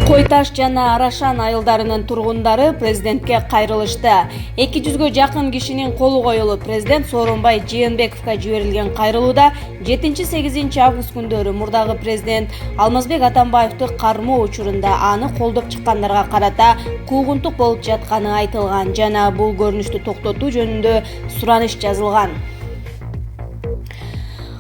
Кой-Таш жана Арашан айылдарынын тургундары президентке кайрылышты. 200-гө жакын кишинин колу коюлуп, президент Сооронбай Жээнбековго жиберилген кайрылууда 7-8 август күндөрү мурдагы президент Алмазбек Атамбаевди кармоо учурунда аны колдоп чыккандарга карата куугунтук болуп жатканы айтылган жана бул көрүнүштү токтотуу жөнүндө сураныш жазылган.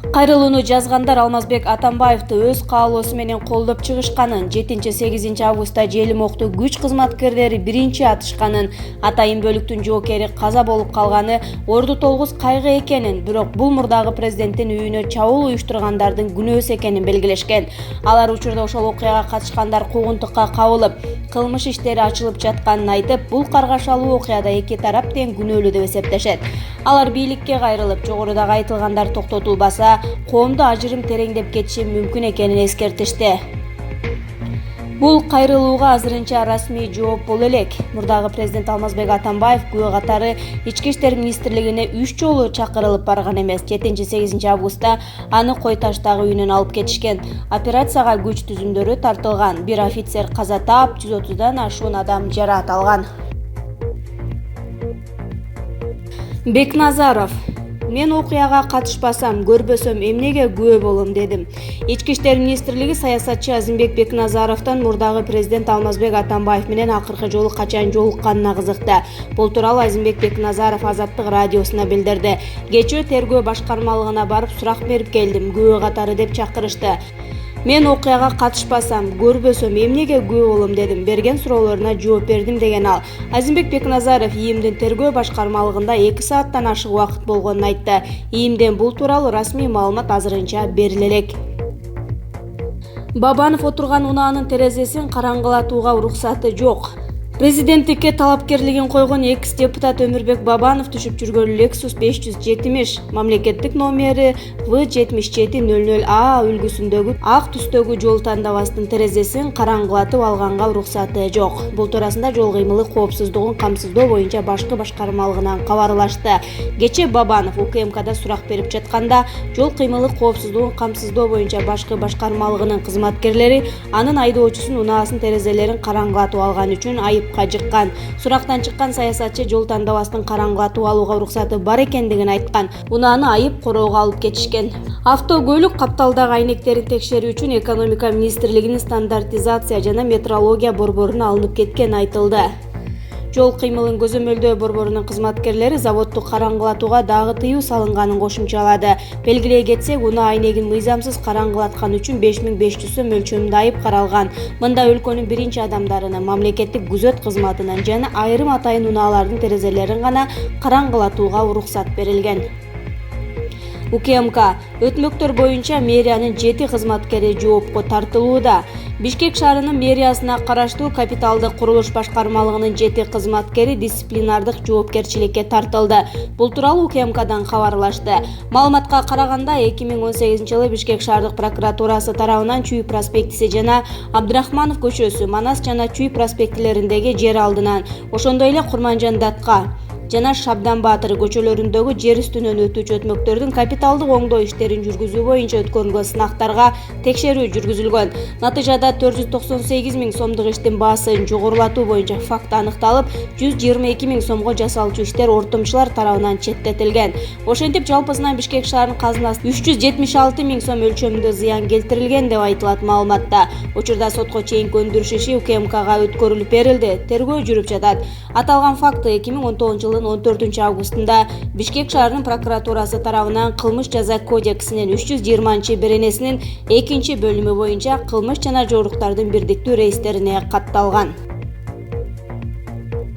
Кайрылууну жазгандар Алмазбек Атамбаевди өз каалоосу менен колдоп чыгышканын, 7-8 августта Желимокту күч кызматкерлери биринчи атышканын, атайын бөлүктүн жоокери каза болуп калганы орду толгуз кайгы экенин, бирок бул мурдагы президенттин үйүнө чабуул уюштургандардын күнөөсү экенин белгилешкен. Алар учурда ошол окуяга катышкандар куугунтукка кабылып, кылмыш иштери ачылып жатканын айтып, бул каргашалуу окуяда эки тарап тең күнөөлүү деп эсептешет. Алар бийликке кайрылып, жогорудагы айтылгандар токтотулбаса, коомдо ажырым тереңдеп кетиши мүмкүн экенин эскертишти. Бул кайрылууга азырынча расмий жооп боло элек. Мурдагы президент Алмазбек Атамбаев күбө катары Ички иштер министрлигине 3 жолу чакырылып барган эмес. 7-8 августта аны Кой-Таштагы үйүнөн алып кетишкен. Операцияга күч түзүмдөрү тартылган. Бир офицер каза таап, 130дан ашуун адам жараат алган. Бекназаров: мен окуяга катышпасам, көрбөсөм эмнеге күбө болом дедим. Ички иштер министрлиги саясатчы Азимбек Бекназаровдон мурдагы президент Алмазбек Атамбаев менен акыркы жолу качан жолукканына кызыкты. Бул тууралуу Азимбек Бекназаров Азаттык радиосуна билдирди. Кечээ тергөө башкармалыгына барып сурак берип келдим, күбө катары деп чакырышты. Мен окуяга катышпасам, көрбөсөм эмнеге күбө болом дедим. Берген суроолоруна жооп бердим деген ал. Азимбек Бекназаров ИИМдин тергөө башкармалыгында 2 сааттан ашык убакыт болгонун айтты. ИИМден бул тууралуу расмий маалымат азырынча бериле элек. Бабанов отурган унаанын терезесин караңгылатууга уруксаты жок. Президенттикке талапкерлигин койгон экс-депутат Өмүрбек Бабанов түшүп жүргөн Lexus 570 мамлекеттик номери В7700А үлгүсүндөгү ак түстөгү жол тандабастын терезесин караңгылатып алганга уруксаты жок. Бул туурасында жол кыймылы коопсуздугун камсыздоо боюнча башкы башкармалыгынан кабарлашты. Кечээ Бабанов УКМКда сурак берип жатканда, жол кыймылы коопсуздугун камсыздоо боюнча башкы башкармалыгынын кызматкерлери анын айдоочусун унаасын терезелерин караңгылатып алган үчүн айып жыккан. Сурактан чыккан саясатчы жол тандабастын караңгылатып алууга уруксаты бар экендигин айткан. Унааны айып короого алып кетишкен. Автокөлүк капталдагы айнектерин текшерүү үчүн экономика министрлигинин стандартизация жана метрология борборуна алынып кеткен айтылды. Жол кыймылын көзөмөлдөө борборунун кызматкерлери заводду караңгылатууга дагы тыюу салынганын кошумчалады. Белгилей кетсек, унаа айнегин мыйзамсыз караңгылаткан үчүн 5500 сом мөлчөмүндө айып каралган. Мында өлкөнүн биринчи адамдарынын, мамлекеттик күзөт кызматынын жана айрым атайын унаалардын терезелерин гана караңгылатууга уруксат берилген. УКМК өтмөктөр боюнча мэриянын 7 кызматкери жоопко тартылууда. Бишкек шаарынын мэриясына караштуу капиталдык курулуш башкармалыгынын 7 кызматкери дисциплинардык жоопкерчиликке тартылды. Бул тууралуу УКМКдан кабарлашты. Маалыматка караганда 2018-жылы Бишкек шаардык прокуратурасы тарабынан Чүй проспектиси жана Абдрахманов көчөсү, Манас жана Чүй проспектилериндеги жер алдынан, ошондой эле Курманжан Датка жана Шабдан Баатыр көчөлөрүндөгү жер үстүнөн өтүүчү өтмөктөрдүн капиталдык оңдоо иштерин жүргүзүү боюнча өткөрүлгөн сынактарга текшерүү жүргүзүлгөн. Натыйжада 498 000 сомдук иштин баасын жогорулатуу боюнча факт аныкталып, 122 000 сомго жасалчу иштер ортомчулар тарабынан четтетилген. Ошентип жалпысынан Бишкек шаарынын казынасына 376 000 сом мөлчөмүндө зыян келтирилген деп айтылат маалыматта. Учурда сотко чейинки өндүрүш иши УКМКга өткөрүлүп берилди. Тергөө жүрүп жатат. Аталган факты 2019 14 августунда Бишкек шаарынын прокуратурасы тарабынан кылмыш жаза кодексинин 320-беренесинин 2-бөлүмү боюнча кылмыш жана жоруктардын бирдиктүү рейстерине катталган.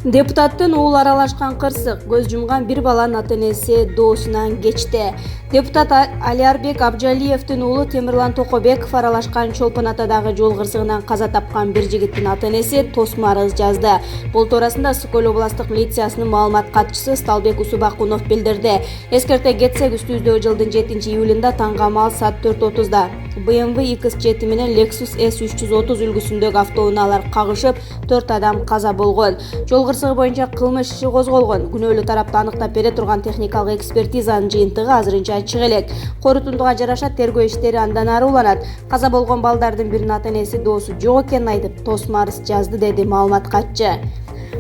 Депутаттын уулу аралашкан кырсык, көз жумган бир баланын ата-энеси доосунан кечти. Депутат Алиарбек Абжалиевдин уулу Темирлан Токобеков аралашкан Чолпон атадагы жол кырсыгынан каза тапкан бир жигиттин ата-энеси тосма арыз жазды. Бул туурасында Сокол областык милициясынын маалымат катчысы Сталбек Усубакунов билдирди. Эскерте кетсек, үстүбүздөгү жылдын 7-июлунда таңгамал саат 4:30-да BMW X7 менен Lexus S330 үлгүсүндөгү автоунаалар кагышып, 4 адам каза болгон. Жол кырсыгы боюнча кылмыш иши козголгон. Күнөөлүү тарапты аныктап бере турган техникалык экспертизанын жыйынтыгы азырынча ачык элек. Корутундуга жараша тергөө иштери андан ары уланат. Каза болгон балдардын биринин ата-энеси доосу жок экенин айтып, тосма арыз жазды, деди маалымат катчы.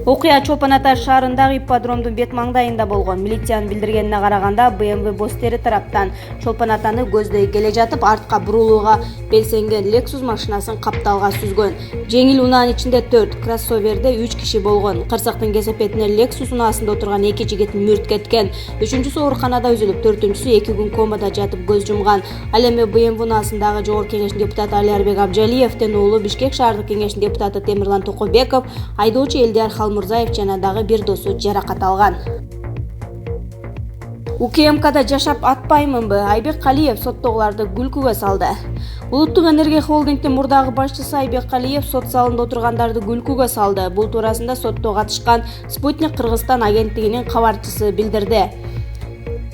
Окуя Чолпон Ата шаарындагы ипподромдун бет маңдайында болгон. Милициянын билдиргенине караганда, BMW бостери тараптан Чолпон Атаны көздөй келе жатып, артка бурулууга белсенген Lexus машинасын капталга сүзгөн. Жеңил унаанын ичинде 4, кроссоверде 3 киши болгон. Кырсыктын кесепетине Lexus унаасында отурган 2 жигит мүрт кеткен. 3-үчүсү ооруканада үзүлүп, 4-үчүсү 2 күн комада жатып көз жумган. Ал эми BMW унаасындагы Жогорку Кеңештин депутаты Алиарбек Абжалиевдин уулу Бишкек шаардык кеңештин депутаты Темирлан Токобеков, айдоочу Элдияр Мурзаев жана дагы бир досу жаракат алган. УКМКда жашап атпаймынбы? Айбек Калиев соттогуларды күлкүгө салды. Улуттук энергия холдингдин мурдагы башчысы Айбек Калиев сот залында отургандарды күлкүгө салды. Бул туурасында сотто катышкан Спутник Кыргызстан агенттигинин кабарчысы билдирди.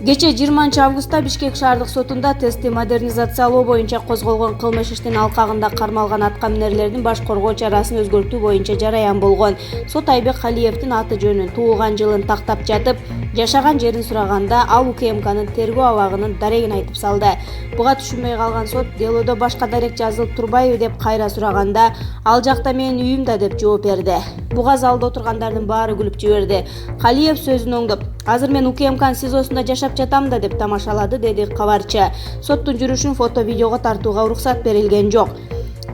Кече 20 августта Бишкек шаардык сотунда тестти модернизациялоо боюнча козголгон кылмыш иштин алкагында кармалган аткаминерлердин баш коргоо чарасын өзгөртүү боюнча жараян болгон. Сот Айбек Калиевдин аты жөнүн, туулган жылын тактап жатып, жашаган жерин сураганда, ал УКМКнын тергөө абагынын дарегин айтып салды. Буга түшүнбөй калган сот делодо башка дарек жазылып турбайбы деп кайра сураганда, ал жакта менин үйүм да деп жооп берди. Буга залда отургандардын баары күлүп жиберди. Калиев сөзүн оңдоп, азыр мен УКМКнын СИЗОсунда жашап жатам да деп тамашалады, деди кабарчы. Соттун жүрүшүн фото-видеого тартууга уруксат берилген жок.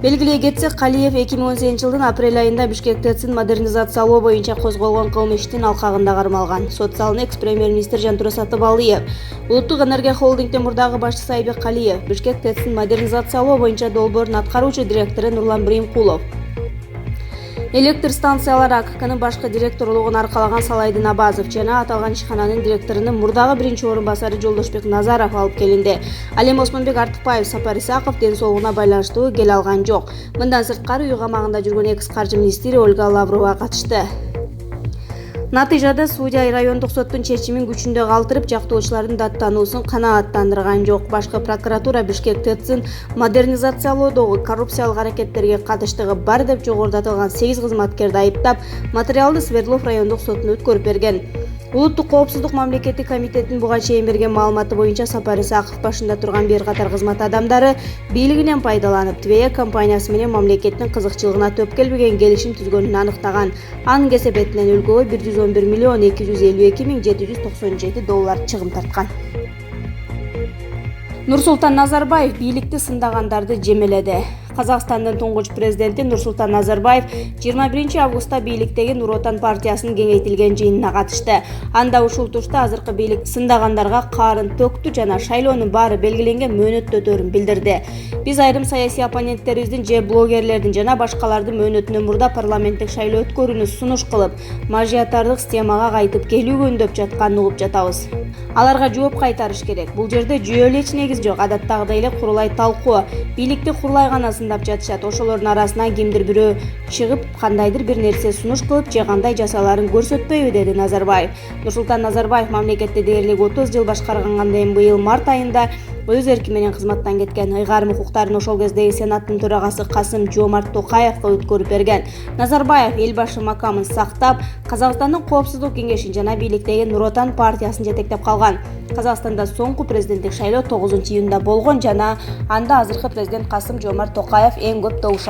Белгилей кетсек, Калиев 2018 жылдын апрель айында Бишкек ТЭЦин модернизациялоо боюнча козголгон кылмыштын алкагында кармалган. Сот залына экс-премьер-министр Жантура Сатыбалдиев, Улуттук энергия холдингдин мурдагы башчысы Айбек Калиев, Бишкек ТЭЦин модернизациялоо боюнча долбоордун аткаруучу директору Нурлан Биримкулов, Электр станциялары АККнын башкы директорлугун аркалаган Салайдын Абазов жана аталган ишкананын директорунун мурдагы биринчи орун басары Жолдошбек Назаров алып келинди. Ал эми Осмонбек Артыкбаев Сапар Исаков ден соолугуна байланыштуу кел алган жок. Мындан сырткары үй камагында жүргөн экс-каржы министри Ольга Лаврова катышты. Натыйжада судья райондук соттун чечимин күчүндө калтырып, жактоочулардын даттануусун канааттандырган жок. Башкы прокуратура Бишкек ТЭЦин модернизациялоодогу коррупциялык аракеттерге катыштыгы бар деп жогорудатылган 8 кызматкерди айыптап, материалды Свердлов райондук сотуна өткөрүп берген. Улуттук коопсуздук мамлекеттик комитетинин буга чейин берген маалыматы боюнча Сапар Исаков башында турган бир катар кызмат адамдары бийлигинен пайдаланып, Твея компаниясы менен мамлекеттин кызыкчылыгына төп келбеген келишим түзгөнүн аныктаган. Анын кесепетинен өлкөгө 111 миллион 252 миң 797 доллар чыгым тарткан. Нурсултан Назарбаев бийликти сындагандарды жемеледи. Казакстандын туңгуч президенти Нурсултан Назарбаев 21 августта бийликтеги Нур Отан партиясынын кеңейтилген жыйынына катышты. Анда ушул тушта азыркы бийлик сындагандарга каарын төктү жана шайлоонун баары белгиленген мөөнөттө өтөрүн билдирди. Биз айрым саясий оппоненттерибиздин же блогерлердин жана башкалардын мөөнөтүнөн мурда парламенттик шайлоо өткөрүүнү сунуш кылып, мажоритардык системага кайтып келүүгө үндөп жатканын угуп жатабыз. Аларга жооп кайтарыш керек. Бул жерде жүйөлүү эч негиз жок. Адаттагыдай эле курулай талкуу. Бийликти курулай гана сындап жатышат. Ошолордун арасынан кимдир бирөө чыгып, кандайдыр бир нерсе сунуш кылып, же кандай жасаларын көрсөтпөйбү, деди Назарбаев. Нурсултан Назарбаев мамлекетти дээрлик 30 жыл башкаргандан кийин быйыл март айында өз эрки менен кызматтан кеткен. Ыйгарым укуктарын ошол кездеги Сенаттын төрагасы Касым Жомарт Токаевга өткөрүп берген. Назарбаев эл башы макамын сактап, Казакстандын коопсуздук кеңешин жана бийликтеги Нур Отан партиясын жетектеп калган. Казакстанда соңку президенттик шайлоо 9 июнда болгон жана анда азыркы президент Касым Жомарт Токаев эң көп добуш